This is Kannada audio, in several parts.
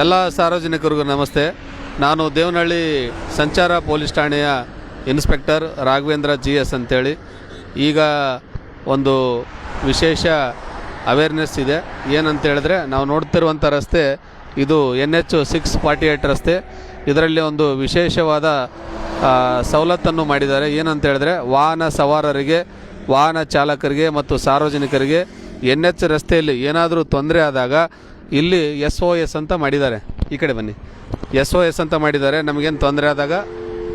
ಎಲ್ಲ ಸಾರ್ವಜನಿಕರಿಗೂ ನಮಸ್ತೆ. ನಾನು ದೇವನಹಳ್ಳಿ ಸಂಚಾರ ಪೊಲೀಸ್ ಠಾಣೆಯ ಇನ್ಸ್ಪೆಕ್ಟರ್ ರಾಘವೇಂದ್ರ GS ಅಂತೇಳಿ. ಈಗ ಒಂದು ವಿಶೇಷ ಅವೇರ್ನೆಸ್ ಇದೆ. ಏನಂತ ಹೇಳಿದ್ರೆ, ನಾವು ನೋಡ್ತಿರುವಂಥ ರಸ್ತೆ ಇದು NH 648 ರಸ್ತೆ. ಇದರಲ್ಲಿ ಒಂದು ವಿಶೇಷವಾದ ಸವಲತ್ತನ್ನು ಮಾಡಿದ್ದಾರೆ. ಏನಂತ ಹೇಳಿದ್ರೆ, ವಾಹನ ಸವಾರರಿಗೆ, ವಾಹನ ಚಾಲಕರಿಗೆ ಮತ್ತು ಸಾರ್ವಜನಿಕರಿಗೆ NH ರಸ್ತೆಯಲ್ಲಿ ಏನಾದರೂ ತೊಂದರೆ ಆದಾಗ ಇಲ್ಲಿ SOS ಅಂತ ಮಾಡಿದ್ದಾರೆ. ಈ ಕಡೆ ಬನ್ನಿ. SOS ಅಂತ ಮಾಡಿದ್ದಾರೆ. ನಮಗೇನು ತೊಂದರೆ ಆದಾಗ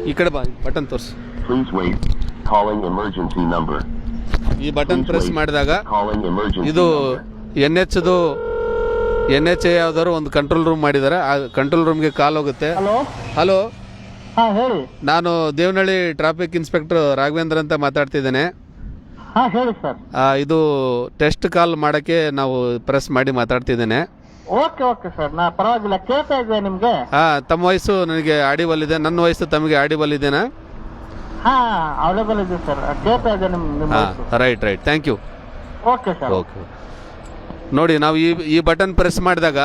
ಈ ಕಡೆ ಬಾ, ಬಟನ್ ತೋರಿಸಿ. ಈ ಬಟನ್ ಪ್ರೆಸ್ ಮಾಡಿದಾಗ ಇದು NH ಯಾವ್ದಾದ್ರು ಒಂದು ಕಂಟ್ರೋಲ್ ರೂಮ್ ಮಾಡಿದ್ದಾರೆ. ಆ ಕಂಟ್ರೋಲ್ ರೂಮ್ಗೆ ಕಾಲ್ ಹೋಗುತ್ತೆ. ಹಲೋ, ಹೇಳಿ. ನಾನು ದೇವನಹಳ್ಳಿ ಟ್ರಾಫಿಕ್ ಇನ್ಸ್ಪೆಕ್ಟರ್ ರಾಘವೇಂದ್ರ ಅಂತ ಮಾತಾಡ್ತಿದ್ದೇನೆ. ಹೇಳಿ ಸರ್. ಇದು ಟೆಸ್ಟ್ ಕಾಲ್ ಮಾಡೋಕ್ಕೆ ನಾವು ಪ್ರೆಸ್ ಮಾಡಿ ಮಾತಾಡ್ತಿದ್ದೇನೆ. ಓಕೆ ಓಕೆ ಸರ್, ನಾ ಪರವಾಗಿಲ್ಲ, ಕೇಳ್ತಾ ಇದ್ದೆ ನಿಮ್ಗೆ. ತಮ್ಮ ವಯಸ್ಸು ನನಗೆ ಆಡಿಬಲ್ ಇದೆ, ನನ್ನ ವಯಸ್ಸು ತಮಗೆ ಆಡಿಬಲ್ ಇದೆನಾ? ಅವೈಲೇಬಲ್ ಇದೆ ಸರ್, ಕೇಳ್ತಾ ಇದ್ದೆ ನಿಮ್ಮ right, thank you. Okay sir. Okay, ನೋಡಿ, ನಾವು ಈ ಬಟನ್ ಪ್ರೆಸ್ ಮಾಡಿದಾಗ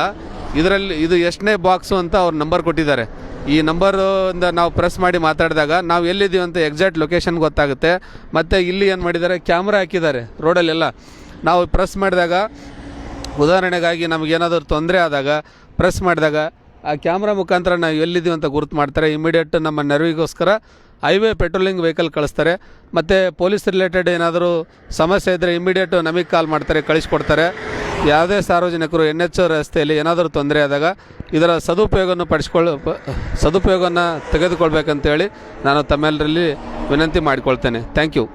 ಇದರಲ್ಲಿ ಇದು ಎಷ್ಟನೇ ಬಾಕ್ಸು ಅಂತ ಅವ್ರ ನಂಬರ್ ಕೊಟ್ಟಿದ್ದಾರೆ. ಈ ನಂಬರಿಂದ ನಾವು ಪ್ರೆಸ್ ಮಾಡಿ ಮಾತಾಡಿದಾಗ ನಾವು ಎಲ್ಲಿದ್ದೀವಿ ಅಂತ ಎಕ್ಸಾಕ್ಟ್ ಲೊಕೇಶನ್ ಗೊತ್ತಾಗುತ್ತೆ. ಮತ್ತು ಇಲ್ಲಿ ಏನು ಮಾಡಿದ್ದಾರೆ, ಕ್ಯಾಮ್ರಾ ಹಾಕಿದ್ದಾರೆ ರೋಡಲ್ಲೆಲ್ಲ. ನಾವು ಪ್ರೆಸ್ ಮಾಡಿದಾಗ, ಉದಾಹರಣೆಗಾಗಿ ನಮಗೇನಾದರೂ ತೊಂದರೆ ಆದಾಗ ಪ್ರೆಸ್ ಮಾಡಿದಾಗ ಆ ಕ್ಯಾಮ್ರಾ ಮುಖಾಂತರ ನಾವು ಎಲ್ಲಿದ್ದೀವಿ ಅಂತ ಗುರುತು ಮಾಡ್ತಾರೆ. ಇಮಿಡಿಯೇಟ್ ನಮ್ಮ ನೆರವಿಗೋಸ್ಕರ ಹೈವೇ ಪೆಟ್ರೋಲಿಂಗ್ ವೆಹಿಕಲ್ ಕಳಿಸ್ತಾರೆ. ಮತ್ತು ಪೊಲೀಸ್ ರಿಲೇಟೆಡ್ ಏನಾದರೂ ಸಮಸ್ಯೆ ಇದ್ದರೆ ಇಮಿಡಿಯೇಟ್ ನಮಗೆ ಕಾಲ್ ಮಾಡ್ತಾರೆ, ಕಳಿಸ್ಕೊಡ್ತಾರೆ. ಯಾವುದೇ ಸಾರ್ವಜನಿಕರು NH ರಸ್ತೆಯಲ್ಲಿ ಏನಾದರೂ ತೊಂದರೆ ಆದಾಗ ಇದರ ಸದುಪಯೋಗವನ್ನು ತೆಗೆದುಕೊಳ್ಬೇಕಂತೇಳಿ ನಾನು ತಮ್ಮೆಲ್ಲರಲ್ಲಿ ವಿನಂತಿ ಮಾಡಿಕೊಳ್ತೇನೆ. Thank you.